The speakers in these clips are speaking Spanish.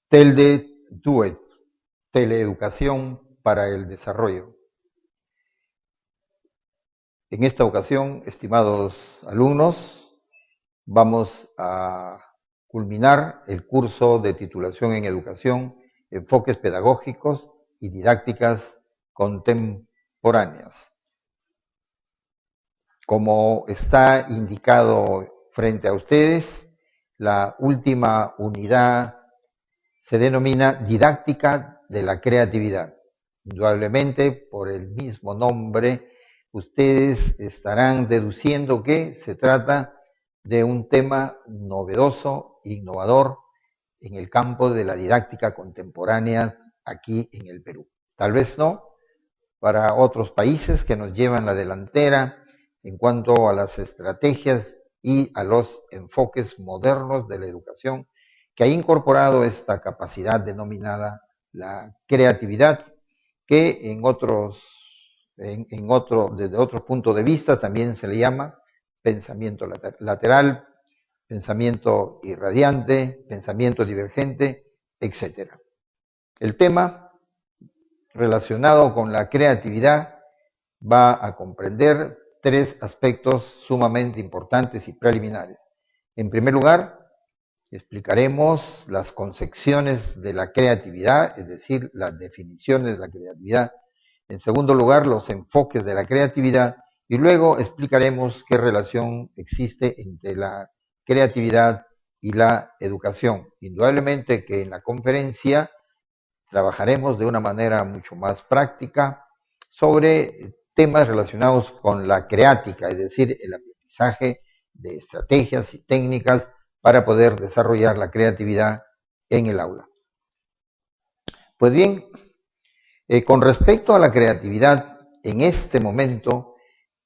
TELDE DUET, Teleeducación para el Desarrollo. En esta ocasión, estimados alumnos, vamos a culminar el curso de titulación en educación, enfoques pedagógicos y didácticas contemporáneas. Como está indicado frente a ustedes, la última unidad se denomina didáctica de la creatividad. Indudablemente, por el mismo nombre, ustedes estarán deduciendo que se trata de un tema novedoso, innovador, en el campo de la didáctica contemporánea aquí en el Perú. Tal vez no para otros países que nos llevan la delantera en cuanto a las estrategias y a los enfoques modernos de la educación, que ha incorporado esta capacidad denominada la creatividad, que desde otro punto de vista también se le llama pensamiento lateral, pensamiento irradiante, pensamiento divergente, etc. El tema relacionado con la creatividad va a comprender tres aspectos sumamente importantes y preliminares. En primer lugar, explicaremos las concepciones de la creatividad, es decir, las definiciones de la creatividad. En segundo lugar, los enfoques de la creatividad. Y luego explicaremos qué relación existe entre la creatividad y la educación. Indudablemente que en la conferencia trabajaremos de una manera mucho más práctica sobre temas relacionados con la creática, es decir, el aprendizaje de estrategias y técnicas para poder desarrollar la creatividad en el aula. Pues bien, con respecto a la creatividad, en este momento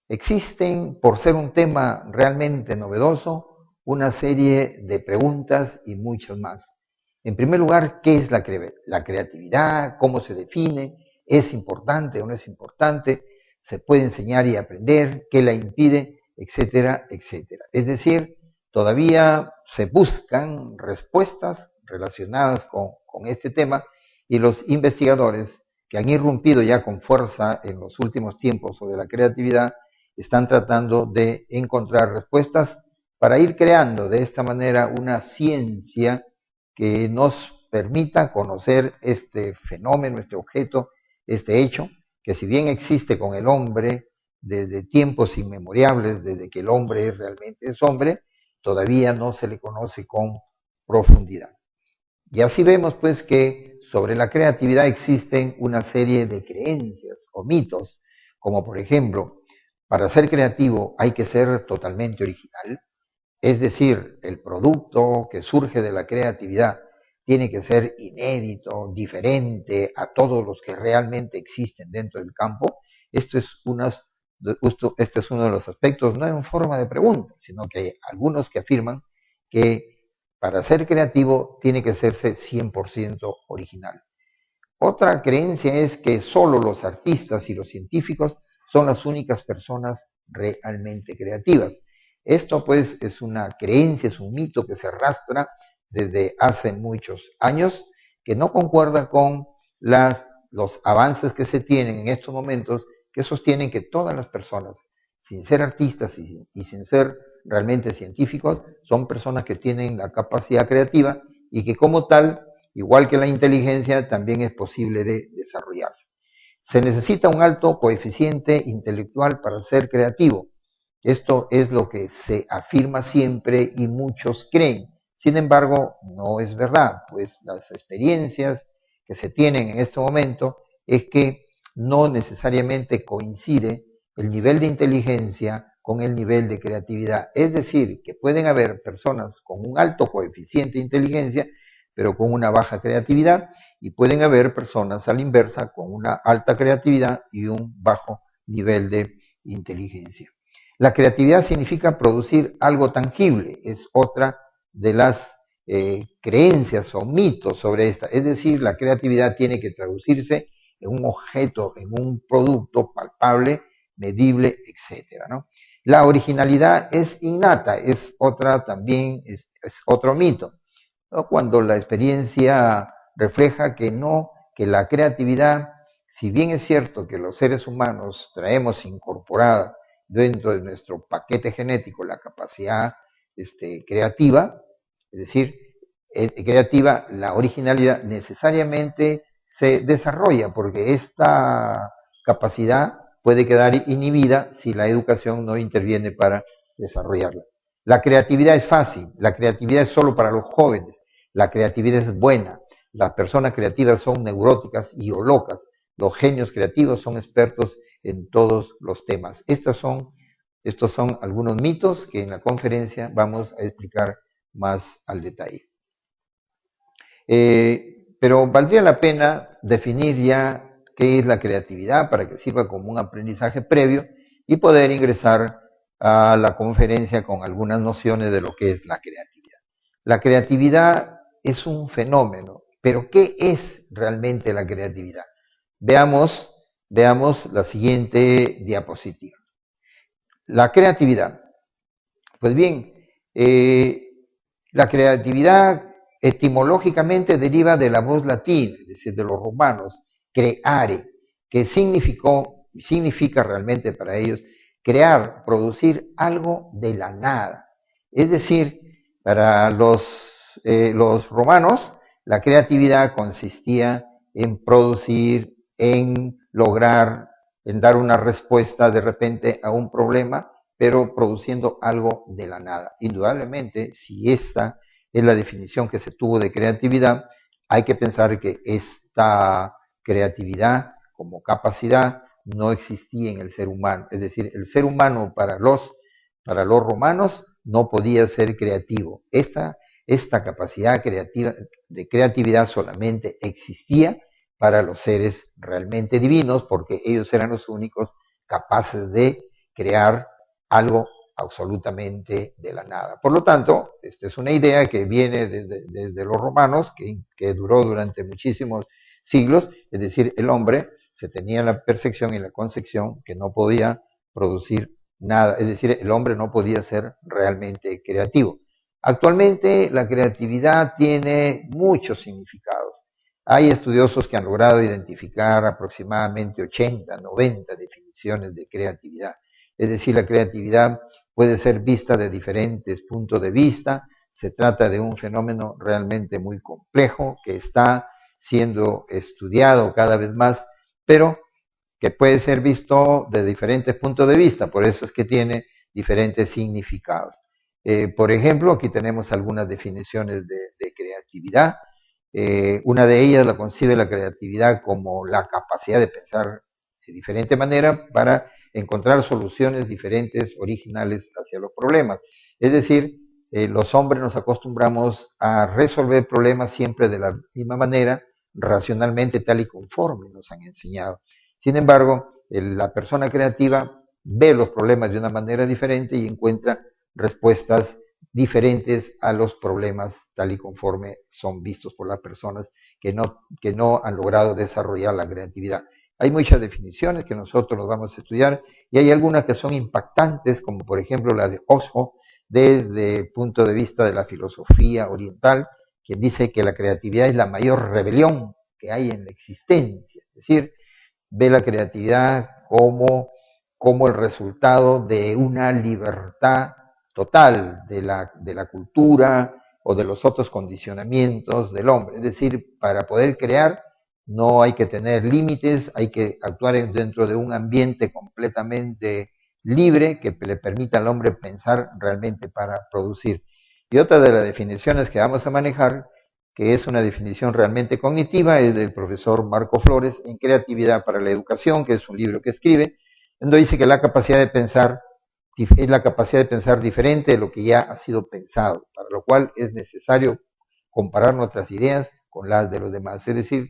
existen, por ser un tema realmente novedoso, una serie de preguntas y muchas más. En primer lugar, ¿qué es la creatividad? ¿Cómo se define? ¿Es importante o no es importante? ¿Se puede enseñar y aprender? ¿Qué la impide? Etcétera, etcétera. Es decir, todavía se buscan respuestas relacionadas con este tema y los investigadores que han irrumpido ya con fuerza en los últimos tiempos sobre la creatividad están tratando de encontrar respuestas para ir creando de esta manera una ciencia que nos permita conocer este fenómeno, este objeto, este hecho, que si bien existe con el hombre desde tiempos inmemoriales, desde que el hombre realmente es hombre, todavía no se le conoce con profundidad. Y así vemos pues que sobre la creatividad existen una serie de creencias o mitos, como por ejemplo, para ser creativo hay que ser totalmente original, es decir, el producto que surge de la creatividad tiene que ser inédito, diferente a todos los que realmente existen dentro del campo. Este es uno de los aspectos, no en forma de pregunta, sino que hay algunos que afirman que para ser creativo tiene que serse 100% original. Otra creencia es que solo los artistas y los científicos son las únicas personas realmente creativas. Esto pues es una creencia, es un mito que se arrastra desde hace muchos años, que no concuerda con los avances que se tienen en estos momentos, que sostienen que todas las personas, sin ser artistas y sin ser realmente científicos, son personas que tienen la capacidad creativa y que como tal, igual que la inteligencia, también es posible de desarrollarse. Se necesita un alto coeficiente intelectual para ser creativo. Esto es lo que se afirma siempre y muchos creen. Sin embargo, no es verdad, pues las experiencias que se tienen en este momento es que no necesariamente coincide el nivel de inteligencia con el nivel de creatividad. Es decir, que pueden haber personas con un alto coeficiente de inteligencia, pero con una baja creatividad, y pueden haber personas a la inversa con una alta creatividad y un bajo nivel de inteligencia. La creatividad significa producir algo tangible, es otra de las creencias o mitos sobre esta. Es decir, la creatividad tiene que traducirse en un objeto, en un producto palpable, medible, etc., ¿no? La originalidad es innata, es otra también, es otro mito. ¿no? Cuando la experiencia refleja que no, que la creatividad, si bien es cierto que los seres humanos traemos incorporada dentro de nuestro paquete genético la capacidad creativa, es decir, creativa, la originalidad necesariamente se desarrolla porque esta capacidad puede quedar inhibida si la educación no interviene para desarrollarla. La creatividad es fácil, la creatividad es solo para los jóvenes, la creatividad es buena, las personas creativas son neuróticas y o locas, los genios creativos son expertos en todos los temas. Estos son algunos mitos que en la conferencia vamos a explicar más al detalle. Pero valdría la pena definir ya qué es la creatividad para que sirva como un aprendizaje previo y poder ingresar a la conferencia con algunas nociones de lo que es la creatividad. La creatividad es un fenómeno, pero ¿qué es realmente la creatividad? Veamos la siguiente diapositiva. La creatividad. Pues bien, la creatividad etimológicamente deriva de la voz latina, es decir, de los romanos, creare, que significa realmente para ellos crear, producir algo de la nada. Es decir, para los romanos, la creatividad consistía en producir, en lograr, en dar una respuesta de repente a un problema, pero produciendo algo de la nada. Indudablemente, si esta es la definición que se tuvo de creatividad, hay que pensar que esta creatividad como capacidad no existía en el ser humano. Es decir, el ser humano para los romanos no podía ser creativo. Esta capacidad creativa, de creatividad solamente existía para los seres realmente divinos, porque ellos eran los únicos capaces de crear algo absolutamente de la nada. Por lo tanto, esta es una idea que viene desde los romanos, que duró durante muchísimos siglos, es decir, el hombre se tenía la percepción y la concepción que no podía producir nada, es decir, el hombre no podía ser realmente creativo. Actualmente la creatividad tiene muchos significados. Hay estudiosos que han logrado identificar aproximadamente 80, 90 definiciones de creatividad. Es decir, la creatividad puede ser vista de diferentes puntos de vista. Se trata de un fenómeno realmente muy complejo que está siendo estudiado cada vez más, pero que puede ser visto de diferentes puntos de vista, por eso es que tiene diferentes significados. Por ejemplo, aquí tenemos algunas definiciones de creatividad. Una de ellas la concibe la creatividad como la capacidad de pensar de diferente manera para encontrar soluciones diferentes, originales hacia los problemas. Es decir, los hombres nos acostumbramos a resolver problemas siempre de la misma manera, racionalmente, tal y conforme nos han enseñado. Sin embargo, la persona creativa ve los problemas de una manera diferente y encuentra respuestas diferentes a los problemas tal y conforme son vistos por las personas que no han logrado desarrollar la creatividad. Hay muchas definiciones que nosotros nos vamos a estudiar y hay algunas que son impactantes, como por ejemplo la de Osho, desde el punto de vista de la filosofía oriental, quien dice que la creatividad es la mayor rebelión que hay en la existencia, es decir, ve la creatividad como el resultado de una libertad total de la cultura o de los otros condicionamientos del hombre. Es decir, para poder crear no hay que tener límites, hay que actuar dentro de un ambiente completamente libre que le permita al hombre pensar realmente para producir. Y otra de las definiciones que vamos a manejar, que es una definición realmente cognitiva, es del profesor Marco Flores en Creatividad para la Educación, que es un libro que escribe, donde dice que la capacidad de pensar es la capacidad de pensar diferente de lo que ya ha sido pensado, para lo cual es necesario comparar nuestras ideas con las de los demás. Es decir,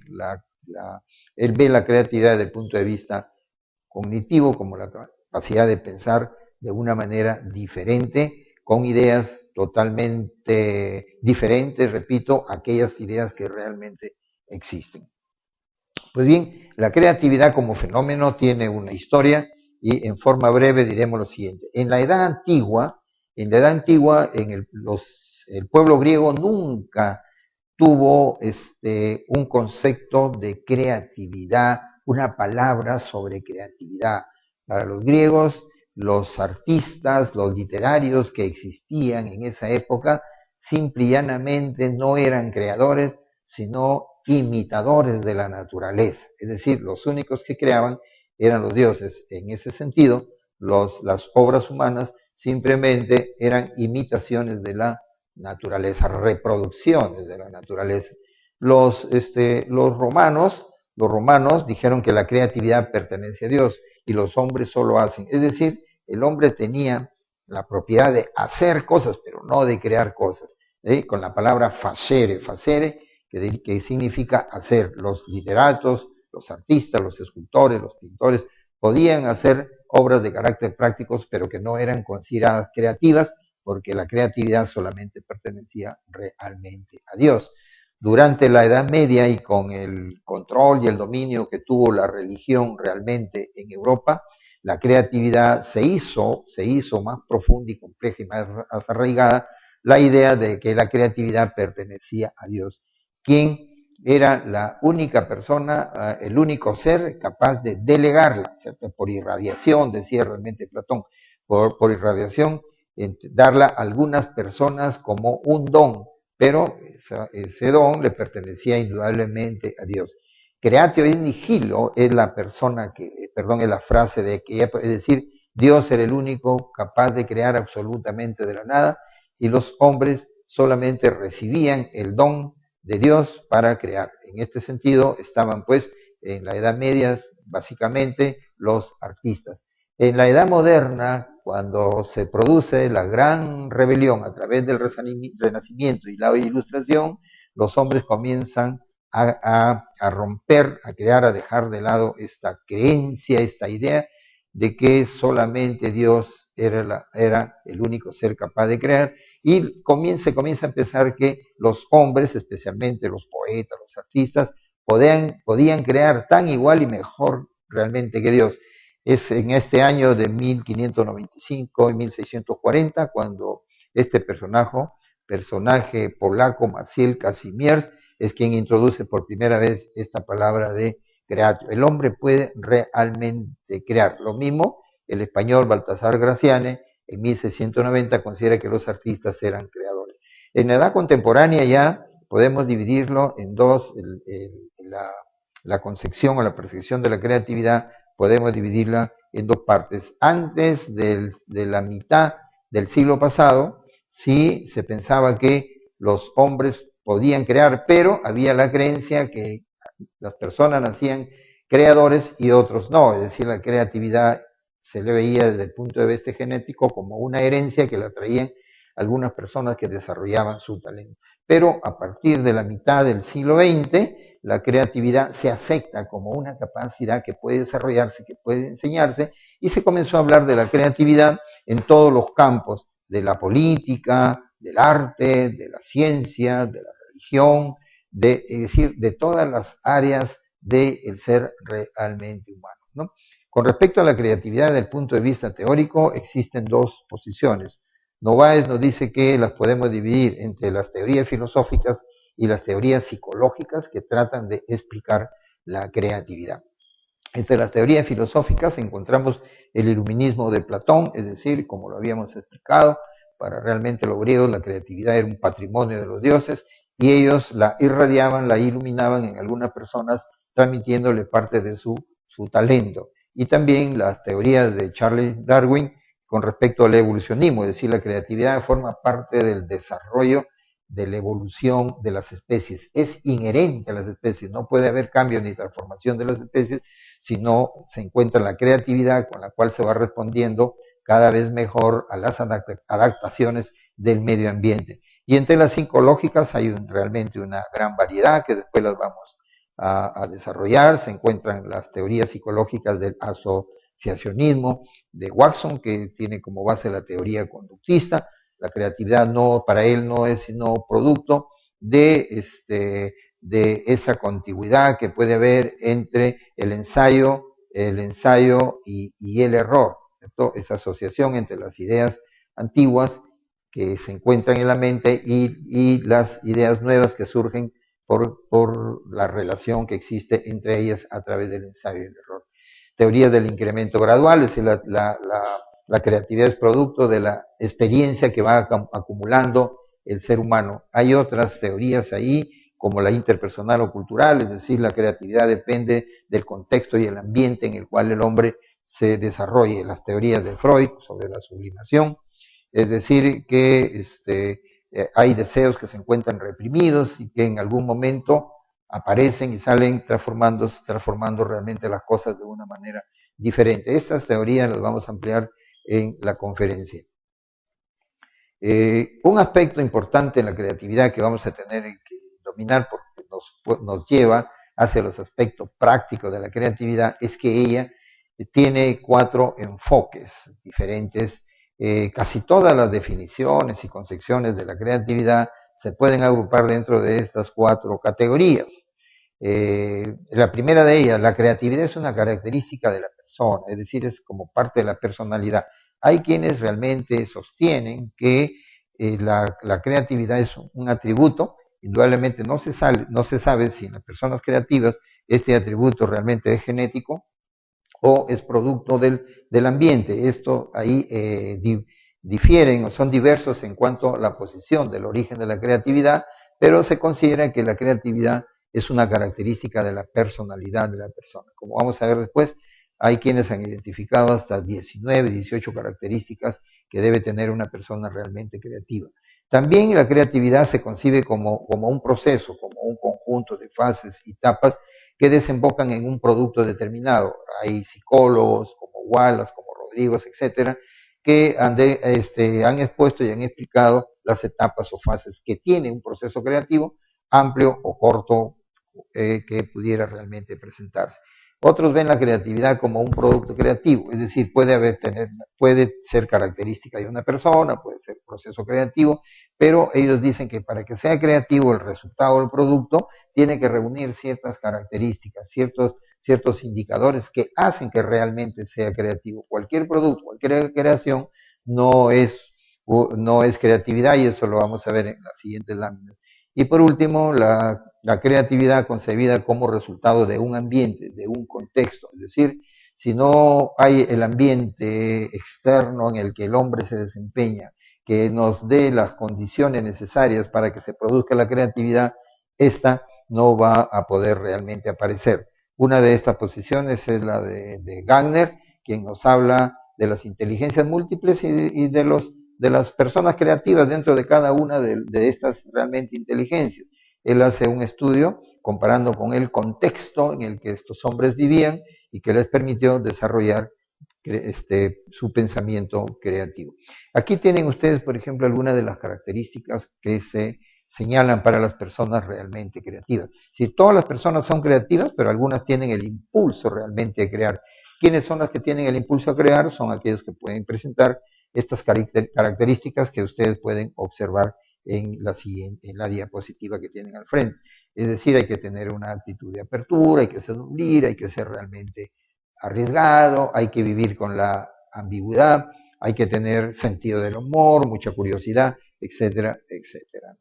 él ve la creatividad desde el punto de vista cognitivo como la capacidad de pensar de una manera diferente, con ideas totalmente diferentes, repito, aquellas ideas que realmente existen. Pues bien, la creatividad como fenómeno tiene una historia y en forma breve diremos lo siguiente. En la edad antigua, el pueblo griego nunca tuvo un concepto de creatividad, una palabra sobre creatividad. Para los griegos, los artistas, los literarios que existían en esa época, simple y llanamente no eran creadores, sino imitadores de la naturaleza. Es decir, los únicos que creaban eran los dioses. En ese sentido, las obras humanas simplemente eran imitaciones de la naturaleza, reproducciones de la naturaleza. Los romanos dijeron que la creatividad pertenece a Dios y los hombres solo hacen. Es decir, el hombre tenía la propiedad de hacer cosas, pero no de crear cosas. Con la palabra facere, que significa hacer. Los literatos, los artistas, los escultores, los pintores, podían hacer obras de carácter prácticos, pero que no eran consideradas creativas, porque la creatividad solamente pertenecía realmente a Dios. Durante la Edad Media y con el control y el dominio que tuvo la religión realmente en Europa, la creatividad se hizo más profunda y compleja y más arraigada la idea de que la creatividad pertenecía a Dios, quien era la única persona, el único ser capaz de delegarla, ¿cierto? Por irradiación, decía realmente Platón, por irradiación, darla a algunas personas como un don, pero ese don le pertenecía indudablemente a Dios. Creatio in nihilo es la persona es la frase de que es decir, Dios era el único capaz de crear absolutamente de la nada y los hombres solamente recibían el don de Dios para crear. En este sentido estaban pues en la Edad Media básicamente los artistas. En la Edad Moderna, cuando se produce la gran rebelión a través del Renacimiento y la Ilustración, los hombres comienzan a romper, a crear, a dejar de lado esta creencia, esta idea de que solamente Dios era el único ser capaz de crear, y comienza a empezar que los hombres, especialmente los poetas, los artistas, podían crear tan igual y mejor realmente que Dios. Es en este año de 1595 y 1640 cuando este personaje polaco, Maciej Kazimierz, es quien introduce por primera vez esta palabra de creatio. El hombre puede realmente crear. Lo mismo el español Baltasar Graciane en 1690 considera que los artistas eran creadores. En la edad contemporánea ya podemos dividirlo en dos, la concepción o la percepción de la creatividad podemos dividirla en dos partes. Antes de la mitad del siglo pasado, sí se pensaba que los hombres podían crear, pero había la creencia que las personas nacían creadores y otros no, es decir, la creatividad se le veía desde el punto de vista genético como una herencia que la traían algunas personas que desarrollaban su talento. Pero a partir de la mitad del siglo XX, la creatividad se acepta como una capacidad que puede desarrollarse, que puede enseñarse, y se comenzó a hablar de la creatividad en todos los campos, de la política, del arte, de la ciencia, de la religión, es decir, de todas las áreas del ser realmente humano, ¿no? Con respecto a la creatividad desde el punto de vista teórico, existen dos posiciones. Novaes nos dice que las podemos dividir entre las teorías filosóficas y las teorías psicológicas que tratan de explicar la creatividad. Entre las teorías filosóficas encontramos el iluminismo de Platón, es decir, como lo habíamos explicado, para realmente los griegos la creatividad era un patrimonio de los dioses y ellos la irradiaban, la iluminaban en algunas personas, transmitiéndole parte de su talento. Y también las teorías de Charles Darwin con respecto al evolucionismo, es decir, la creatividad forma parte del desarrollo de la evolución de las especies, es inherente a las especies, no puede haber cambio ni transformación de las especies si no se encuentra la creatividad con la cual se va respondiendo cada vez mejor a las adaptaciones del medio ambiente. Y entre las psicológicas hay realmente una gran variedad que después las vamos a desarrollar. Se encuentran las teorías psicológicas del asociacionismo de Watson, que tiene como base la teoría conductista. La creatividad para él no es sino producto de esa contigüidad que puede haber entre el ensayo y el error, ¿cierto? Esa asociación entre las ideas antiguas que se encuentran en la mente y las ideas nuevas que surgen por la relación que existe entre ellas a través del ensayo y el error. Teoría del incremento gradual, es decir, la creatividad es producto de la experiencia que va acumulando el ser humano. Hay otras teorías ahí, como la interpersonal o cultural, es decir, la creatividad depende del contexto y el ambiente en el cual el hombre se desarrolle. Las teorías de Freud sobre la sublimación, es decir, que hay deseos que se encuentran reprimidos y que en algún momento aparecen y salen transformando realmente las cosas de una manera diferente. Estas teorías las vamos a ampliar en la conferencia. Un aspecto importante en la creatividad que vamos a tener que dominar porque nos lleva hacia los aspectos prácticos de la creatividad es que ella tiene 4 enfoques diferentes. Casi todas las definiciones y concepciones de la creatividad se pueden agrupar dentro de estas 4 categorías. La primera de ellas, la creatividad es una característica de la persona, es decir, es como parte de la personalidad. Hay quienes realmente sostienen que la creatividad es un atributo, indudablemente no se sabe si en las personas creativas este atributo realmente es genético o es producto del ambiente. Esto ahí difieren o son diversos en cuanto a la posición del origen de la creatividad, pero se considera que la creatividad es una característica de la personalidad de la persona. Como vamos a ver después, hay quienes han identificado hasta 19, 18 características que debe tener una persona realmente creativa. También la creatividad se concibe como un proceso, como un conjunto de fases y etapas que desembocan en un producto determinado. Hay psicólogos como Wallace, como Rodríguez, etcétera, que han expuesto y han explicado las etapas o fases que tiene un proceso creativo, amplio o corto, que pudiera realmente presentarse. Otros ven la creatividad como un producto creativo, es decir, puede ser característica de una persona, puede ser proceso creativo, pero ellos dicen que para que sea creativo el resultado del producto tiene que reunir ciertas características, ciertos indicadores que hacen que realmente sea creativo. Cualquier producto, cualquier creación no es creatividad y eso lo vamos a ver en las siguientes láminas. Y por último, la creatividad concebida como resultado de un ambiente, de un contexto. Es decir, si no hay el ambiente externo en el que el hombre se desempeña, que nos dé las condiciones necesarias para que se produzca la creatividad, esta no va a poder realmente aparecer. Una de estas posiciones es la de Gardner, quien nos habla de las inteligencias múltiples y de las personas creativas dentro de cada una de estas realmente inteligencias. Él hace un estudio comparando con el contexto en el que estos hombres vivían y que les permitió desarrollar su pensamiento creativo. Aquí tienen ustedes, por ejemplo, algunas de las características que se señalan para las personas realmente creativas. Si todas las personas son creativas, pero algunas tienen el impulso realmente de crear. ¿Quiénes son las que tienen el impulso a crear? Son aquellos que pueden presentar estas características que ustedes pueden observar en la diapositiva que tienen al frente. Es decir, hay que tener una actitud de apertura, hay que ser libre, hay que ser realmente arriesgado, hay que vivir con la ambigüedad, hay que tener sentido del humor, mucha curiosidad, etcétera, etcétera.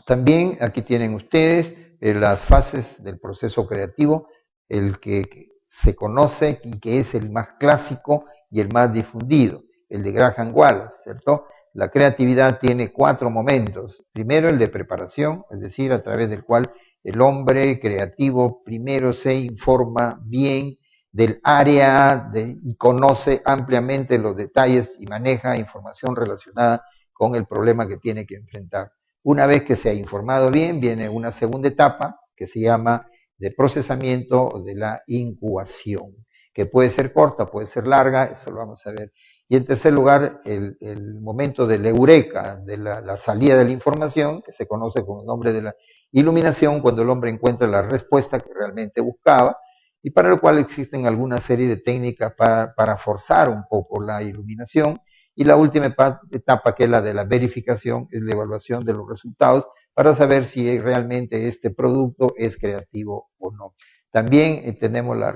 También aquí tienen ustedes las fases del proceso creativo, el que se conoce y que es el más clásico y el más difundido, el de Graham Wallace, ¿cierto? La creatividad tiene 4 momentos. Primero, el de preparación, es decir, a través del cual el hombre creativo primero se informa bien del área y conoce ampliamente los detalles y maneja información relacionada con el problema que tiene que enfrentar. Una vez que se ha informado bien, viene una segunda etapa que se llama de procesamiento o de la incubación, que puede ser corta, puede ser larga, eso lo vamos a ver. Y en tercer lugar, el momento de la eureka, de la salida de la información, que se conoce con el nombre de la iluminación, cuando el hombre encuentra la respuesta que realmente buscaba, y para lo cual existen alguna serie de técnicas para forzar un poco la iluminación. Y la última etapa, que es la de la verificación, es la evaluación de los resultados para saber si realmente este producto es creativo o no. También tenemos la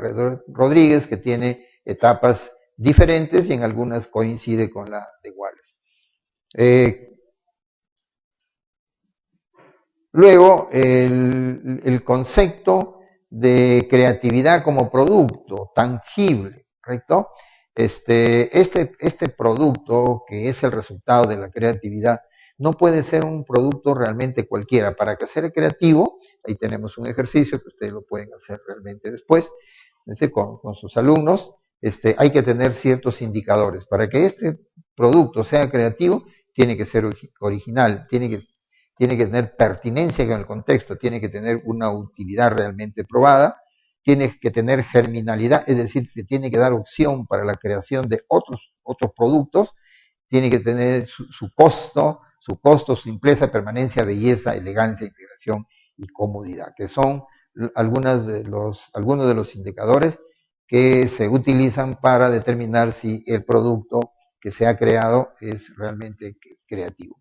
Rodríguez, que tiene etapas diferentes y en algunas coincide con la de Wallace. Luego, el concepto de creatividad como producto tangible, ¿correcto? Este producto, que es el resultado de la creatividad, no puede ser un producto realmente cualquiera. Para que sea creativo, ahí tenemos un ejercicio que ustedes lo pueden hacer realmente después, con sus alumnos, hay que tener ciertos indicadores. Para que este producto sea creativo, tiene que ser original, tiene que tener pertinencia con el contexto, tiene que tener una utilidad realmente probada, tiene que tener germinalidad, es decir, que tiene que dar opción para la creación de otros productos, tiene que tener su costo, simpleza, permanencia, belleza, elegancia, integración y comodidad, que son algunos de los indicadores que se utilizan para determinar si el producto que se ha creado es realmente creativo.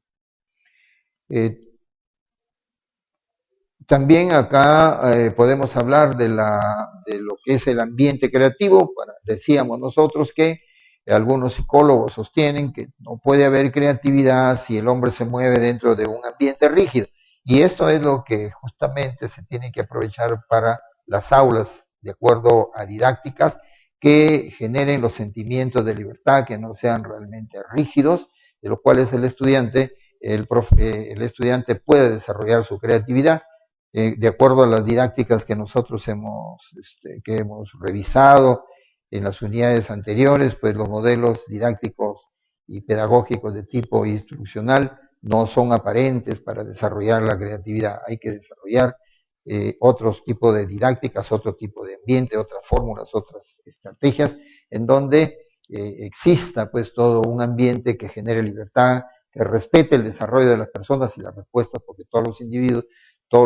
También acá podemos hablar de lo que es el ambiente creativo. Decíamos nosotros que algunos psicólogos sostienen que no puede haber creatividad si el hombre se mueve dentro de un ambiente rígido. Y esto es lo que justamente se tiene que aprovechar para las aulas, de acuerdo a didácticas que generen los sentimientos de libertad, que no sean realmente rígidos, de los cuales el estudiante puede desarrollar su creatividad. De acuerdo a las didácticas que nosotros hemos revisado en las unidades anteriores, pues los modelos didácticos y pedagógicos de tipo instruccional no son aparentes para desarrollar la creatividad. Hay que desarrollar otros tipos de didácticas, otro tipo de ambiente, otras fórmulas, otras estrategias, en donde exista pues todo un ambiente que genere libertad, que respete el desarrollo de las personas y las respuestas, porque todos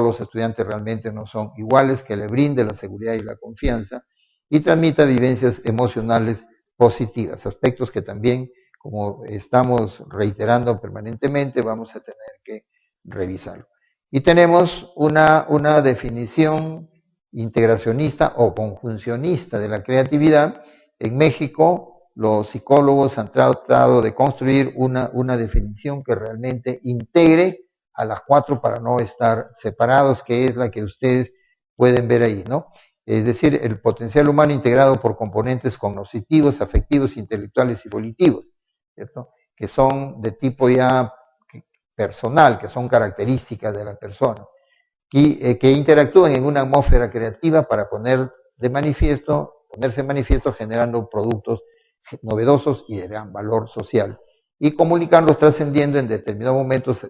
los estudiantes realmente no son iguales, que le brinde la seguridad y la confianza y transmita vivencias emocionales positivas, aspectos que también, como estamos reiterando permanentemente, vamos a tener que revisarlo. Y tenemos una definición integracionista o conjuncionista de la creatividad. En México, los psicólogos han tratado de construir una definición que realmente integre a las 4 para no estar separados, que es la que ustedes pueden ver ahí, ¿no? Es decir, el potencial humano integrado por componentes cognitivos, afectivos, intelectuales y volitivos, ¿cierto? Que son de tipo ya personal, que son características de la persona, que interactúan en una atmósfera creativa para ponerse de manifiesto generando productos novedosos y de gran valor social, y comunicarlos trascendiendo en determinados momentos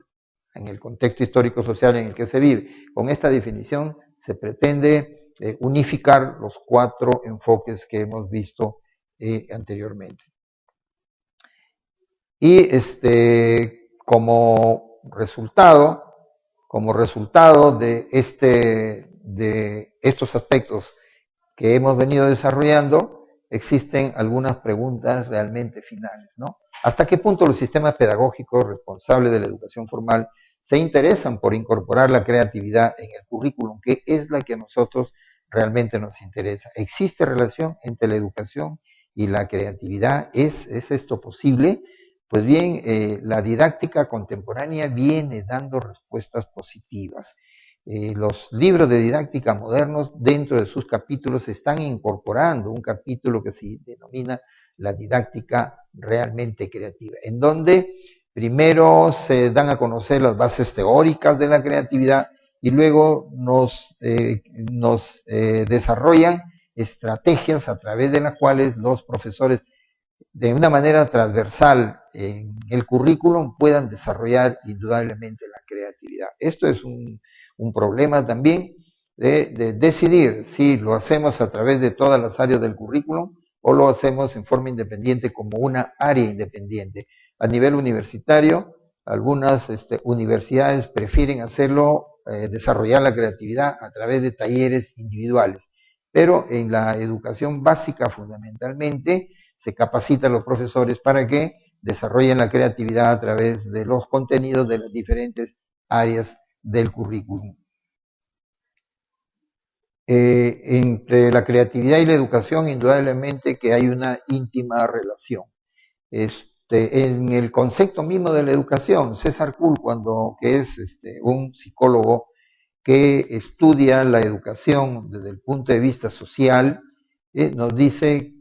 en el contexto histórico-social en el que se vive. Con esta definición se pretende unificar los 4 enfoques que hemos visto anteriormente. Y como resultado de estos aspectos que hemos venido desarrollando, existen algunas preguntas realmente finales, ¿no? ¿Hasta qué punto los sistemas pedagógicos responsables de la educación formal se interesan por incorporar la creatividad en el currículum, que es la que a nosotros realmente nos interesa? ¿Existe relación entre la educación y la creatividad? ¿Es esto posible? Pues bien, la didáctica contemporánea viene dando respuestas positivas. Los libros de didáctica modernos, dentro de sus capítulos, están incorporando un capítulo que se denomina la didáctica realmente creativa, en donde primero se dan a conocer las bases teóricas de la creatividad y luego nos desarrollan estrategias a través de las cuales los profesores, de una manera transversal en el currículum, puedan desarrollar indudablemente la creatividad. Esto es un problema también de decidir si lo hacemos a través de todas las áreas del currículum o lo hacemos en forma independiente como una área independiente. A nivel universitario, algunas universidades prefieren hacerlo, desarrollar la creatividad a través de talleres individuales, pero en la educación básica fundamentalmente se capacita a los profesores para que desarrollen la creatividad a través de los contenidos de las diferentes áreas del currículum. Entre la creatividad y la educación, indudablemente que hay una íntima relación. En el concepto mismo de la educación, César Kuhl, que es un psicólogo que estudia la educación desde el punto de vista social, nos dice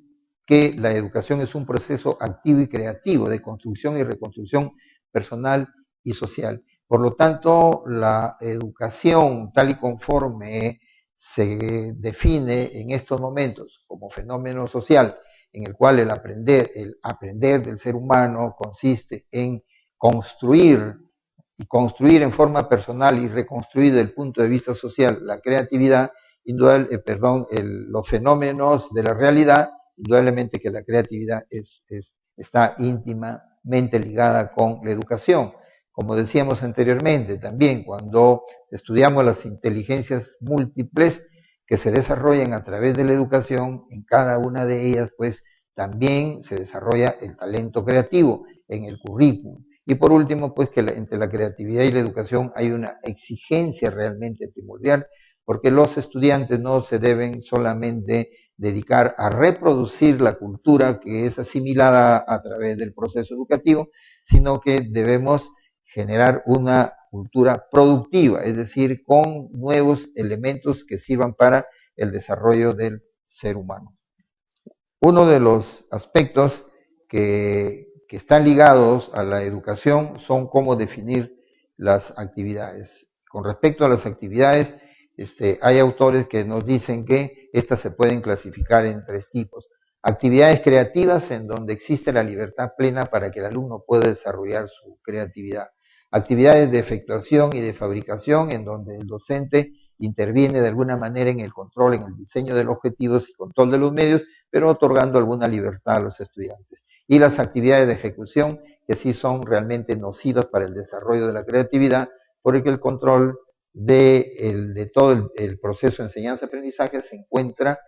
que la educación es un proceso activo y creativo de construcción y reconstrucción personal y social. Por lo tanto, la educación, tal y conforme se define en estos momentos como fenómeno social, en el cual el aprender del ser humano consiste en construir y construir en forma personal y reconstruir desde el punto de vista social la creatividad, los fenómenos de la realidad, indudablemente que la creatividad está íntimamente ligada con la educación. Como decíamos anteriormente, también cuando estudiamos las inteligencias múltiples que se desarrollan a través de la educación, en cada una de ellas, pues también se desarrolla el talento creativo en el currículum. Y por último, pues que entre la creatividad y la educación hay una exigencia realmente primordial, porque los estudiantes no se deben solamente dedicar a reproducir la cultura que es asimilada a través del proceso educativo, sino que debemos generar una cultura productiva, es decir, con nuevos elementos que sirvan para el desarrollo del ser humano. Uno de los aspectos que están ligados a la educación son cómo definir las actividades. Con respecto a las actividades, hay autores que nos dicen que estas se pueden clasificar en tres tipos. Actividades creativas en donde existe la libertad plena para que el alumno pueda desarrollar su creatividad. Actividades de efectuación y de fabricación en donde el docente interviene de alguna manera en el control, en el diseño de los objetivos y control de los medios, pero otorgando alguna libertad a los estudiantes. Y las actividades de ejecución, que sí son realmente nocivas para el desarrollo de la creatividad, porque el control de todo el proceso de enseñanza-aprendizaje se encuentra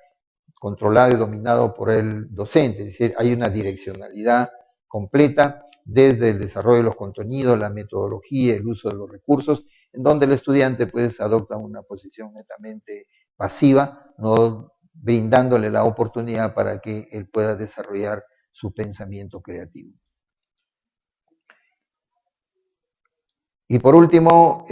controlado y dominado por el docente, es decir, hay una direccionalidad completa desde el desarrollo de los contenidos, la metodología, el uso de los recursos, en donde el estudiante pues adopta una posición netamente pasiva, no brindándole la oportunidad para que él pueda desarrollar su pensamiento creativo. Y por último,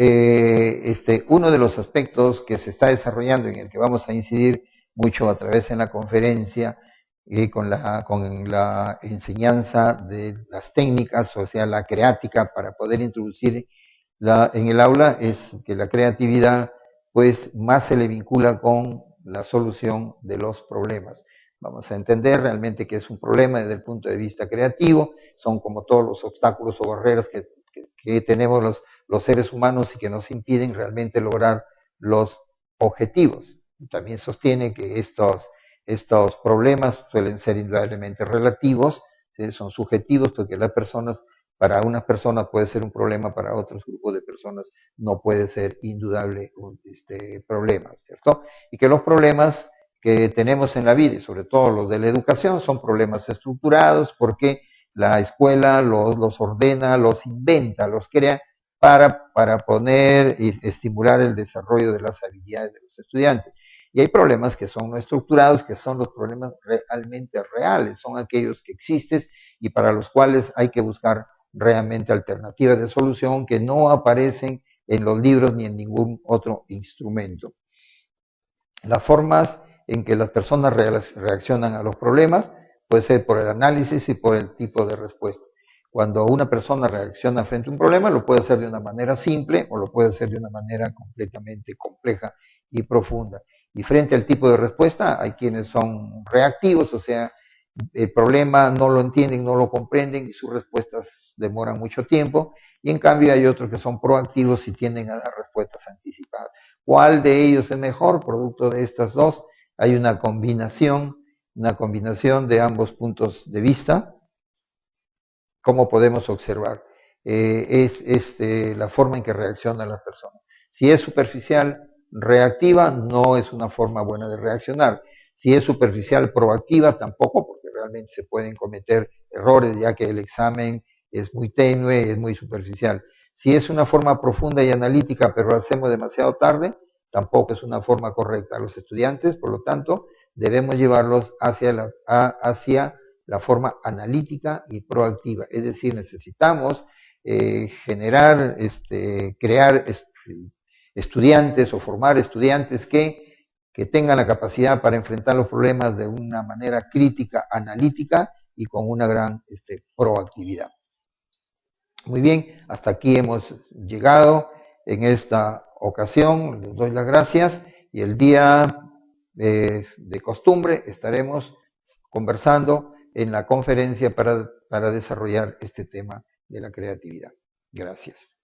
uno de los aspectos que se está desarrollando, en el que vamos a incidir mucho a través en la conferencia, con la enseñanza de las técnicas, o sea, la creática, para poder introducir en el aula, es que la creatividad pues más se le vincula con la solución de los problemas. Vamos a entender realmente que es un problema desde el punto de vista creativo, son como todos los obstáculos o barreras que tenemos los seres humanos y que nos impiden realmente lograr los objetivos. También sostiene que estos problemas suelen ser indudablemente relativos, ¿sí? Son subjetivos porque para unas personas puede ser un problema, para otros grupos de personas no puede ser indudable un problema, ¿cierto? Y que los problemas que tenemos en la vida, y sobre todo los de la educación, son problemas estructurados porque la escuela los ordena, los inventa, los crea para poner y estimular el desarrollo de las habilidades de los estudiantes. Y hay problemas que son no estructurados, que son los problemas realmente reales, son aquellos que existen y para los cuales hay que buscar realmente alternativas de solución que no aparecen en los libros ni en ningún otro instrumento. Las formas en que las personas reaccionan a los problemas puede ser por el análisis y por el tipo de respuesta. Cuando una persona reacciona frente a un problema, lo puede hacer de una manera simple o lo puede hacer de una manera completamente compleja y profunda. Y frente al tipo de respuesta, hay quienes son reactivos, o sea, el problema no lo entienden, no lo comprenden y sus respuestas demoran mucho tiempo. Y en cambio hay otros que son proactivos y tienden a dar respuestas anticipadas. ¿Cuál de ellos es mejor? Producto de estas dos, hay una combinación de ambos puntos de vista, como podemos observar. La forma en que reaccionan las personas. Si es superficial, reactiva, no es una forma buena de reaccionar. Si es superficial, proactiva, tampoco, porque realmente se pueden cometer errores, ya que el examen es muy tenue, es muy superficial. Si es una forma profunda y analítica, pero lo hacemos demasiado tarde, tampoco es una forma correcta. Los estudiantes, por lo tanto, debemos llevarlos hacia la forma analítica y proactiva. Es decir, necesitamos crear estudiantes o formar estudiantes que tengan la capacidad para enfrentar los problemas de una manera crítica, analítica y con una gran proactividad. Muy bien, hasta aquí hemos llegado en esta ocasión. Les doy las gracias y el día de costumbre estaremos conversando en la conferencia para desarrollar este tema de la creatividad. Gracias.